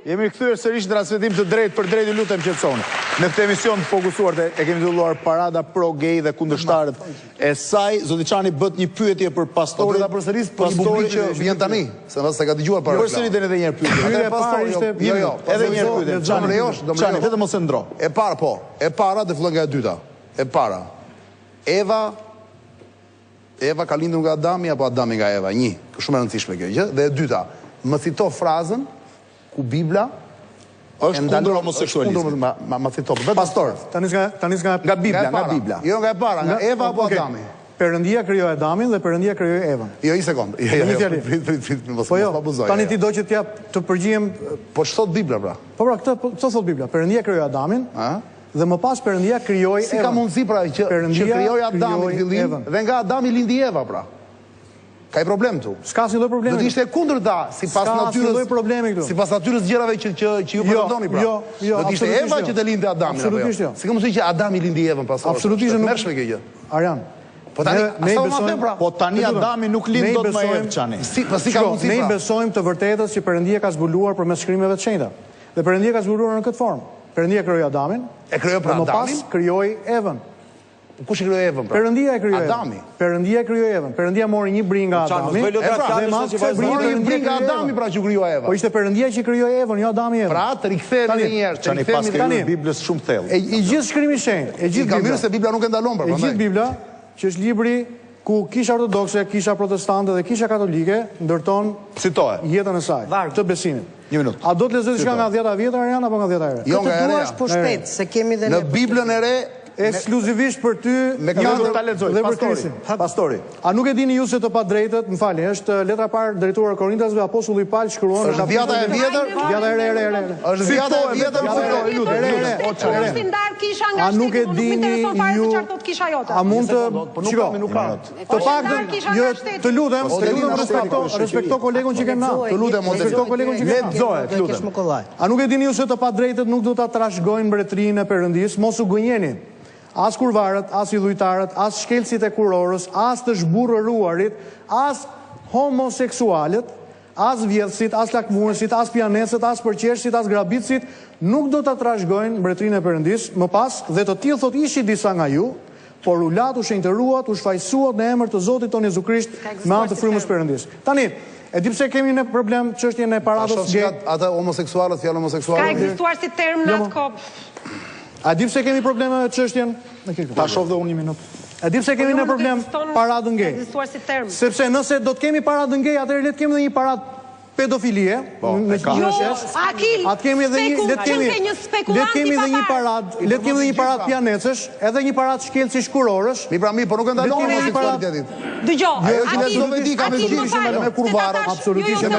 Jemi kthyer sërish në transmetim të drejt për drejt, ju lutem qetësoni. Në këtë emision të fokusuar e kemi titulluar Parada pro-gay dhe kundërshtarët e saj. Zoti Çani bët një pyetje për pastorin. Po ta përsëris për një publik që vjen tani, se nëse ka dëgjuar para. Përsëritën edhe një herë pyetje. Pyetja e pastorit ishte edhe një herë pyetje. Çani lejosh, Çani vetëm mos e ndro. E para po, e para dhe fillon nga e dyta. E para. Eva ka lindur nga Adami apo Adami nga Eva? Një, shumë e rëndësishme kjo gjë. Dhe e dyta, më cito frazën ku Bibla është kundër homoseksualizmit. Ma cito. Pastor, Tanis nga Bibla. Jo nga e para, nga Eva apo Adami? Perëndia krijoi Adamin dhe Perëndia krijoi Evën. Jo, një sekond. Po jo, tani ti do që t'ja të përgjigjem. Po ç'thot Bibla pra? Po pra, këtë thot Bibla. Perëndia krijoi Adamin. Dhe më pas Perëndia krijoi Evën. Si ka mundësi pra që krijoi Adamin fillim dhe nga Adami lindi Eva pra? Ka i problem tu. S'ka asnjë lloj problemi. Do të ishte kundërta sipas natyrës. Sipas natyrës gjërave që ju pretendoni pra. Jo. Do të ishte Eva që të lindte Adamin. Absolutisht jo. Si ka mundësi që Adami lindi Evën pas? Absolutisht nuk mërshme kjo gjë. Arjan. Po tani po tani Adami nuk lind dot më Evë Çani. Si ka mundësi pra? Ne besojmë të vërtetës që Perëndia ka zbuluar përmes shkrimeve të shenjta. Dhe Perëndia ka zbuluar në këtë formë. Perëndia krijoi Adamin. E krijoi pra Adamin. Më pas krijoi Evën. Kush e krijoi Evën pra? Perëndia e krijoi Adami. Perëndia e krijoi Evën. Perëndia mori një brinj nga Adami. Mori një brinj nga Adami pra që krijoi Eva. Po ishte Perëndia që krijoi Evën, jo Adami Evën. Pra të rikthehemi edhe një herë. Çani pas krijoi Biblës shumë thellë. I gjithë shkrimi i shenjtë, e gjithë Bibla se Bibla nuk e ndalon pra. E gjithë Bibla, që është libri ku kisha ortodokse, kisha protestante dhe kisha katolike ndërton jetën e saj, të besimit. Një minutë. A do të lexoj diçka nga 10-a vjetër Arian apo nga 10-a e re? Jo nga e re. Po shpejt, se kemi dhe në Biblën e re ekskluzivisht për ty do ta lexoj. Pastori. A nuk e dini ju se të padrejtët, më falni, është letra parë drejtuar Korintasve, apostulli Paul shkruan në Vjata e vjetër? Vjata e re. Është Vjata e vjetër. A nuk e dini ju? A mund të të paktën të lutem, respekto kolegun që kem na. Të lutem, respekto kolegun që kem na. A nuk e dini ju se të padrejtët nuk do ta trashëgojnë mbretërinë e Perëndisë, mos u gënjeni. As kurvarët, as idhujtarët, as shkelësit e kurorës, as të zhburrëruarit, as homoseksualët, as vjedhësit, as lakmuesit, as pianecët, as përqeshësit, as grabitësit, nuk do ta trashëgojnë mbretërinë e Perëndisë. Më pas, dhe të tillë thot ishi disa nga ju, por u lat, u shenjtëruat, u shfaqsuat në emër të Zotit tonë Jezu Krisht me anë të frymës Perëndisë. Tani, e di pse kemi ne problem çështjen e paradës gay. Ata homoseksualët, fjalë homoseksuale. Ka ekzistuar si term në atë kohë. A di pse kemi probleme me çështjen? Ta shoh dhe unë një minutë. A di pse kemi ne problem paradën gay? Ka ekzistuar si term. Sepse nëse do të kemi paradën gay, atëherë le të kemi edhe një paradë pedofilie në qytetin. Atë kemi edhe një, le të kemi edhe një paradë pianecësh, edhe një paradë shkelësish kurorësh. Po nuk e ndalon homoseksualitetin. Dëgjoj, me kurvarët. Absolutisht jo.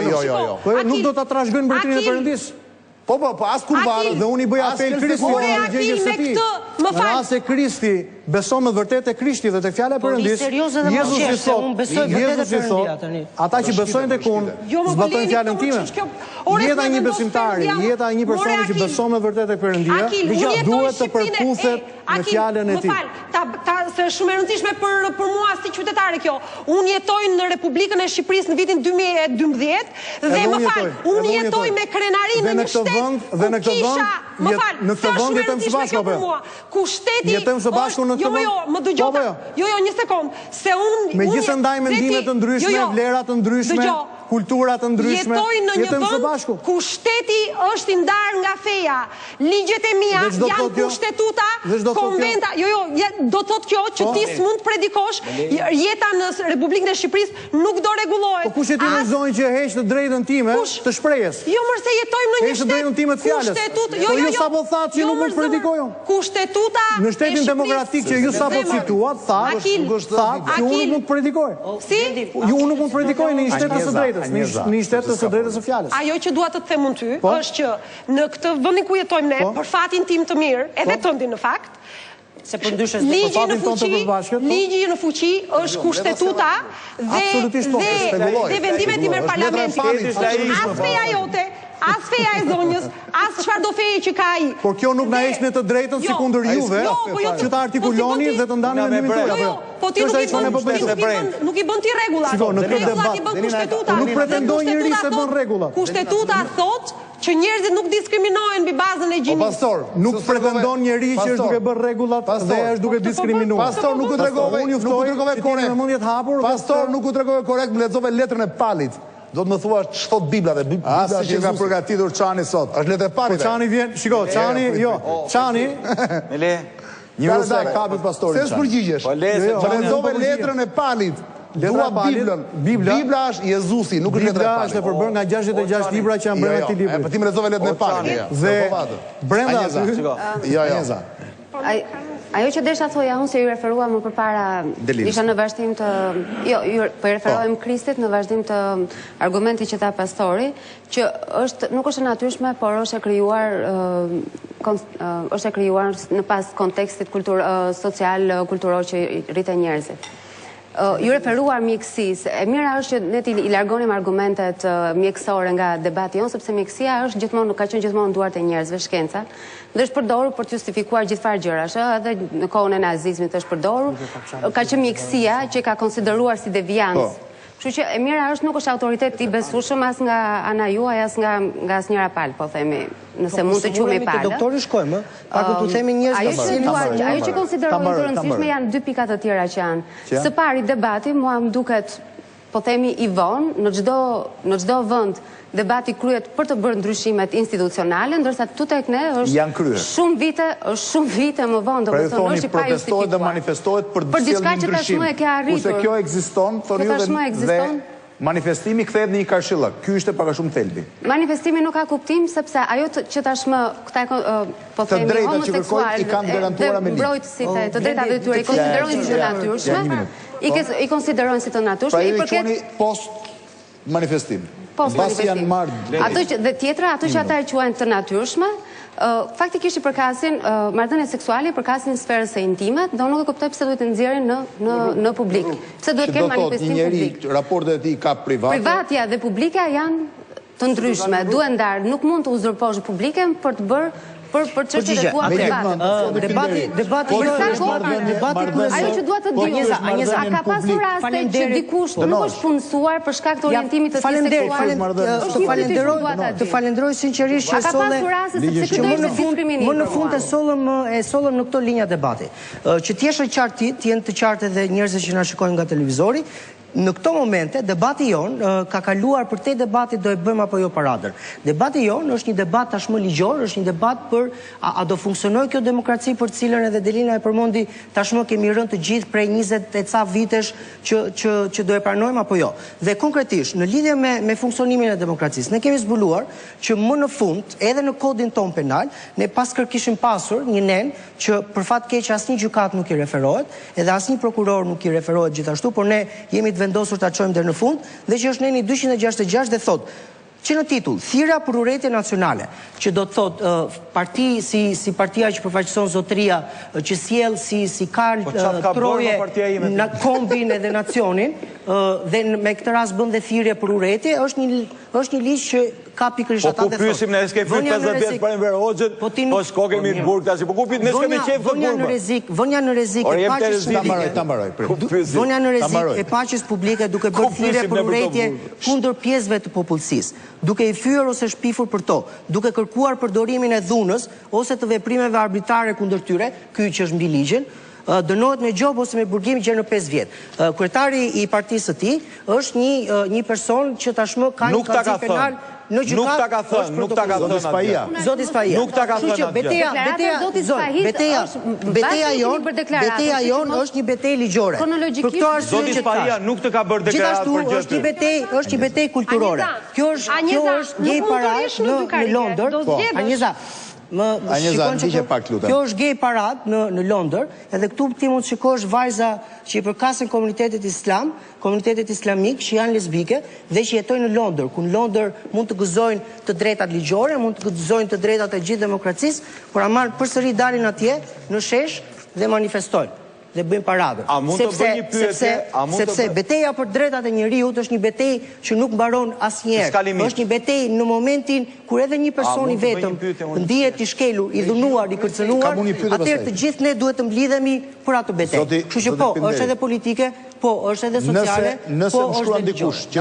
Po nuk do ta trashëgojnë mbretërinë e Perëndisë. Po, as kurvarët. Dhe unë i bëj apel Kristit në gjegjes së tij. Në rast se Krishti beson me vërtet te Krishti dhe te fjala e Perëndisë, Jezusi thot, ata që besojnë tek unë, zbatojnë fjalën time. Jeta e një besimtari, jeta e një personi që beson me vërtet tek Perëndia, duhet të përputhet me fjalën e tij. Se është shumë e rëndësishme për mua si qytetare kjo. Unë jetoj në Republikën e Shqipërisë në vitin 2012 dhe më fal, unë jetoj me krenarinë në një shtet dhe në këtë vend jetëm së bashku apo jo? Ku shteti jetëm së bashku në këtë vend? Më dëgjoj. Jo, një sekond. Se unë megjithëse ndaj mendime të ndryshme, vlera të ndryshme, kultura të ndryshme, jetëm së bashku. Ku shteti është i ndarë nga feja. Ligjet e mia janë kushtetuta, konventa. Jo, do të thotë kjo që ti s'mund të predikosh, jeta në Republikën e Shqipërisë nuk do rregullohet. Po kush e ti në zonjë që heq të drejtën time të shprehjes? Jo, mëse jetojmë në një shtet. Heq të drejtën time të fjalës. Po ju sapo thatë që nuk mund të predikojon. Kushtetuta në shtetin demokratik që ju sapo cituat, thatë që unë nuk mund të predikoj. Si? Ju nuk mund të predikoj në një shtet të së drejtës, në një shtet të së drejtës së fjalës. Ajo që dua të them unë ty është që në këtë vendin ku jetojmë ne, për fatin tim të mirë, edhe tëndin në fakt, ligji në fuqi është kushtetuta dhe vendimet i merr parlamenti. As feja jote, as feja e zonjës, as çfarë do feje që ka ai. Por kjo nuk na heq në të drejtën si kundër juve, që ta artikuloni dhe të ndani me mendimin tuaj. Po ti nuk i bën ti rregullat. Shiko, në këtë debat kushtetuta. Nuk pretendoj njëri se bën rregullat. Kushtetuta thotë që njerëzit nuk diskriminohen mbi bazën e gjinisë. Pastor, nuk pretendon njeri që është duke bërë rregullat dhe është duke diskriminuar. Pastor, nuk u tregove korrekt. Pastor, nuk u tregove korrekt, më lexove letrën e Palit. Do të më thua ç'thot Bibla dhe Bibla që nga përgatitur Çani sot. Është letrë e Palit. Po Çani vjen, shiko, Çani, jo, Çani. Një vërsa e kapit pastorin Çani. Se s'përgjigjesh. Po lexove letrën e Palit. Dua Biblën. Bibla është Jezusi, nuk është letra e Palit. Bibla është e përbërë nga 66 libra që janë brenda këtij libri. Po ti më lexove letrën e Palit. Dhe brenda Ajo që desha thoja unë se ju referua më përpara, isha në vazhdim të, jo, po referohem Kristit në vazhdim të argumentit që tha pastori, që nuk është e natyrshme, por është e krijuar në pas kontekstit social, kulturor që rriten njerëzit. Ju referuar mjekësisë, e mira është që ne i largonim argumentet mjekësore nga debati jonë, sepse mjekësia është gjithmonë, ka qenë gjithmonë në duart e njerëzve, shkenca, dhe është përdorur për të justifikuar gjithfarë gjërash, edhe në kohën e nazizmit është përdorur, ka qenë mjekësia që ka konsideruar si deviancë. Kështu që e mira është nuk është autoritet i besueshëm as nga ana juaj as nga asnjëra palë, po themi, nëse mund të quhemi palë. Doktori shkojmë, pak të themi njerëz ajo që konsiderojmë të rëndësishme janë dy pikat të tjera që janë. Së pari debati mua më duket, po themi i vonë, në çdo vend debati kryet për të bërë ndryshimet institucionale, ndërsa këtu tek ne është shumë vite më vonë, domethënë është i pa justifikuar. Dhe manifestohet për të sjellë ndryshim. Tashmë e ke arritur. Kurse kjo ekziston, thonë ju dhe manifestimi kthehet në një karshillak. Ky është pak a shumë thelbi. Manifestimi nuk ka kuptim sepse ajo që tashmë këta po themi homoseksual i kanë garantuar me ligj. Mbrojtësit të drejtave të tyre i konsiderojnë si të natyrshme. I konsiderojnë si të natyrshme, i përket post manifestim. Basi janë marrë. Dhe tjetra, ato që ata e quajnë të natyrshme, faktikisht i përkasin marrëdhëniet seksuale, i përkasin sferës së intimet, dhe unë nuk e kuptoj pse duhet të nxjerrin në publik. Pse duhet të kenë manifestim publik? Raportet e tij ka private. Privatja dhe publika janë të ndryshme, duhen ndarë, nuk mund të uzurposh publikën për të bërë për çështjet e tua private. Debati ajo që dua të di, a ka pasur raste që dikush nuk është punësuar për shkak të orientimit të tij seksual? Të falenderoj sinqerisht që më në fund e sollëm në këto linja debati. Që t'jeshë qartë, t'jenë të qartë edhe njerëzit që na shikojnë nga televizori. Në këto momente, debati jonë ka kaluar për te debati do e bëjmë apo jo paradër. Debati jonë është një debat tashmë ligjor, është një debat për a do funksionoj kjo demokraci për cilën edhe Delina e përmendi tashmë kemi rënë të gjithë prej 20 e ca vitesh që do e pranojmë apo jo. Dhe konkretisht, në lidhje me funksionimin e demokracisë, ne kemi zbuluar që më në fund, edhe në kodin ton penal, ne paskër kishim pasur një nen që për fat keq asnjë gjykat nuk i referohet, edhe asnjë prokuror nuk i referohet gjithashtu, por ne jemi të vendosur ta çojmë deri në fund, dhe që është neni 266 dhe thot që në titull, thirrja për urrejtje nacionale, që do të thot parti si partia që përfaqëson zotëria, që sjell si Karl Troje në kombin edhe nacionin, dhe me këtë rast bën dhe thirrje për urrejtje, është një ligj që ka pikërisht ata dhe thot. Po ku pyesim ne s'ke fyt 50 vjet për Enver Hoxhën, po s'kokemi në burg tash, po ku pyet ne s'kemi qejf të burg. Vënia në rrezik e paqes publike. Vënia në rrezik e paqes publike duke bërë thirrje për urrejtje kundër pjesëve të popullsisë, duke i fyer ose shpifur për to, duke kërkuar përdorimin e dhunës ose të veprimeve arbitrare kundër tyre, ky që është mbi ligjin, dënohet me gjobë ose me burgim gjerë në 5 vjet. Kryetari i partisë së tij është një person që tashmë ka një kazim penal në gjykat. Nuk ta ka thënë, nuk ta ka thënë Spaia. Zoti Spaia. Nuk ta ka thënë. Beteja jon është një betejë ligjore. Për këtë arsye Zoti Spaia nuk të ka bërë deklaratë për gjë. Është një betejë kulturore. Kjo është gay parade në Londër. Anjeza, kjo është gay parade në Londër, edhe këtu ti mund të shikosh vajza që i përkasin komunitetit islam, komunitetit islamik që janë lesbike dhe që jetojnë në Londër, ku në Londër mund të gëzojnë të drejtat ligjore, mund të gëzojnë të drejtat e gjithë demokracisë, por ama përsëri dalin atje në shesh dhe manifestojnë dhe bëjmë paradë. Sepse betejë për drejtat e njeriut është një betejë që nuk mbaron asnjëherë. Është një betejë në momentin kur edhe një person i vetëm ndihet i shkelur, i dhunuar, i kërcënuar, atëherë të gjithë ne duhet të mblidhemi për atë betejë. Kështu që po, është edhe politike, po, është edhe sociale, nëse më shkruan dikush që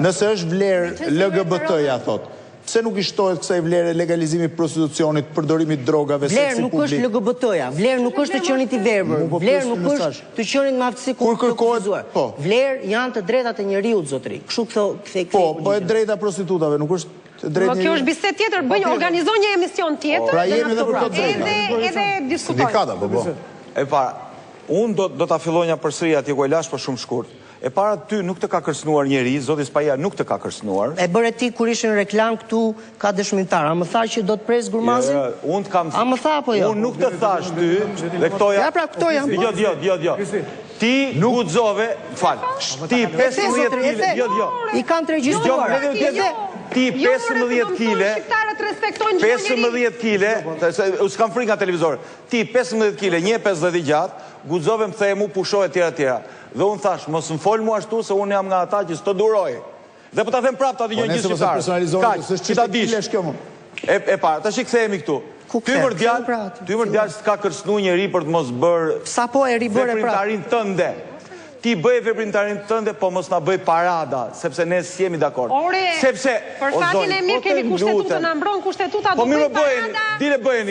nëse është vlerë LGBT-ja thot, pse nuk i shtohet kësaj vlere legalizimi prostitucionit, përdorimit drogave, seksi publik? Vlerë nuk është LGBT-ja, vlerë nuk është të qenit i verbër, vlerë nuk është të qenit me aftësi kufizuar. Vlerë janë të drejtat e njeriut, zotëri. Kështu kthej. Po e drejta prostitutave, nuk është drejt njeriut. Kjo është bisedë tjetër, organizoj një emision tjetër. Pra jemi edhe për të drejta. Edhe diskutojmë. E para, unë do ta filloj një përsëri atje ku e lash për shumë shkurt. E para ty nuk të ka kërcënuar njeri, zoti Spaja nuk të ka kërcënuar. E bëre ti kur ishin reklam këtu ka dëshmitar. A më tha që do të pres Gurmazin? Unë të kam... A më tha apo jo? Unë nuk të thash ty, dhe këto ja... Ja pra këto janë... Jo. Ti guxove, ti 15 kile... I kanë të regjistruar. Ti 15 kile... 15 kile... U s'kam fri nga televizor. Ti 15 kile, 1,50 gjatë, guxove më themu, pushoj e tjera. Dhe unë thash, mos më fol mua ashtu se unë jam nga ata që s'të duroj. Dhe po ta them prapë ta dëgjojnë gjithë shqiptarët. Kaq, që ta dish. E para, tash i kthehemi këtu. Ty vërdjal s'ka kërcënu njeri për të mos bërë... Sa po e ribëre prapë. Veprimtarin tënde. Ti bëj veprimtarin tënde, po mos na bëj parada, sepse ne s'jemi dakord. Ore, për fatin e mirë kemi kushtetuta, na mbron kushtetuta, do bëj parada,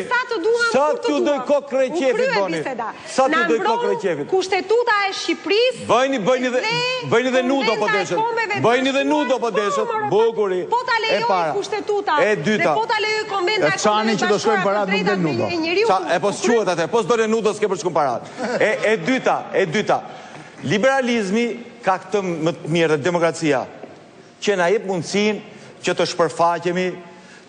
sa të duham, kur të duham. U krye biseda. Na mbron kushtetuta e Shqipëris, bëjni dhe nudo po deshet. Bëjni dhe nudo po deshet. Bukuri. Po ta lejoj kushtetuta, dhe po ta lejoj konventa e Çani që do shkojnë parat nuk dhe nudo. E po s'quhet atë, po s'dole nudo s'ke për shkojnë parat. E dyta, liberalizmi ka këtë më të mirë dhe demokracia, që na jep mundësin që të shpërfaqemi,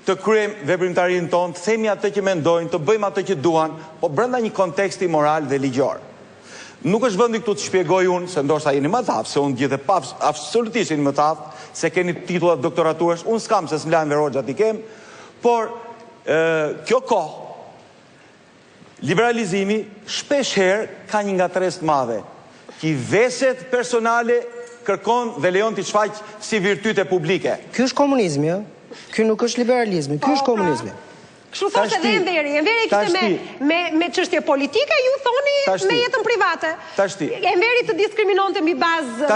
të kryejmë veprimtarin tonë, të themi atë që mendojnë, të bëjmë atë që duan, po brenda një konteksti moral dhe ligjor. Nuk është vendi këtu të shpjegoj unë, se ndoshta jeni më thaf, se unë gjithë absolutisht jeni më thaf, se keni titullat doktoraturash, unë s'kam se s'mlajnë verogja t'i kem, por kjo kohë, liberalizimi shpesh herë ka një ngatres madhe, që veset personale kërkon dhe lejon t'i shfaq si virtyte publike. Ky është komunizmi, ky nuk është liberalizmi, ky është komunizmi. Kështu thoshte dhe Enveri kishte me çështje politike, ju thoni me jetën private. Enveri të diskriminon mbi bazë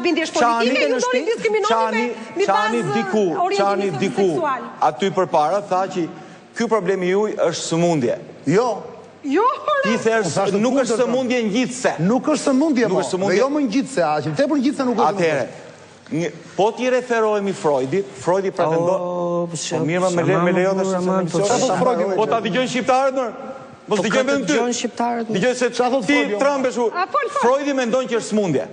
bindjesh politike, ju thoni diskriminon mbi bazë orientimit seksual. Aty përpara tha që ky problemi juaj është sëmundje. Jo, ti thersh nuk është sëmundje ngjitse. Nuk është sëmundje, dhe jo më ngjitse, aq. Tepër ngjitse nuk është. Atëherë, po ti referohemi Freudit, Freudi pretendon. Po mirë, me lejo të po ta dëgjojnë shqiptarët, mos dëgjojnë vetëm ty. Dëgjoj se ti trëmbesh. Freudi mendon që është sëmundje.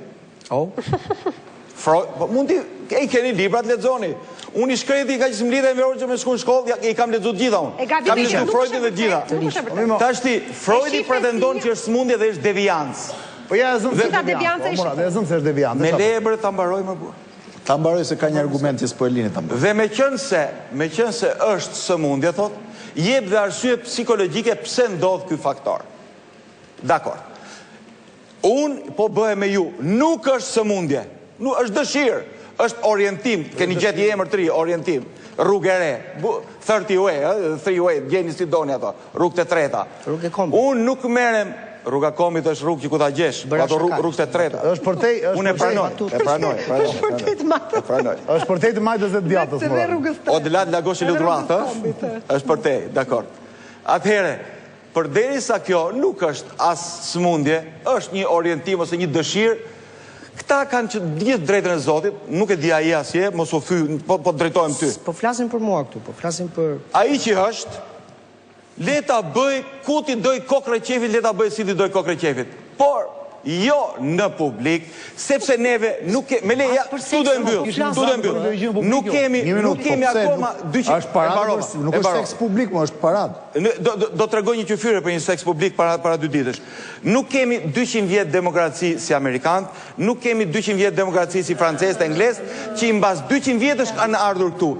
Mundi, e keni librat, lexoni. Unë i shkreti ka që s'mlidhe me orë që me shku në shkollë, i kam lexuar gjitha unë. Kam lexuar Freudin dhe gjitha. Tashti, Freudi pretendon që është sëmundje dhe është deviancë. Po ja e zëmë se është deviancë. Me leje bërë ta mbaroj më burë. Ta mbaroj se ka një argument që s'po e lini ta mbaroj. Dhe me qënë se është sëmundje, thot, jep dhe arsye psikologjike pse ndodh ky faktor. Dakor. Unë po bëhe me ju, nuk është sëmundje, është dëshirë. është orientim, keni gjeti emër 3, orientim, rrugë e re, 30 way, 3 way, gjeni si doni ato, rrugë të treta. Unë nuk merem, rruga Komit është rrugë që ku ta gjesh, ato rrugë të treta. Është përtej, unë e pranoj. Është përtej të matës. Është përtej të majtës dhe të djatës, o dhe latë lagoshi ludratë, është përtej, dakord. Atëhere, përderisa kjo nuk është as smundje, është një orientim ose një dëshirë. Këta kanë që gjithë drejtën e Zotit, nuk e di ai asje, mos u thy, po drejtojmë ty. Po flasim për mua këtu, po flasim për... Ai që është, le ta bëj ku ti doj kokë reqefit, le ta bëj si ti doj kokë reqefit. Por, jo në publik, sepse neve nuk kemi... Me leja, tu do e mbyll. Nuk kemi akoma... është parad, nuk është seks publik, më është parad. Do të regoj një qyfyre për një seks publik para 2 ditësh. Nuk kemi 200 vjetë demokraci si Amerikanët, nuk kemi 200 vjetë demokraci si francesët e anglesët, që i mbas 200 vjetësh kanë ardhur këtu.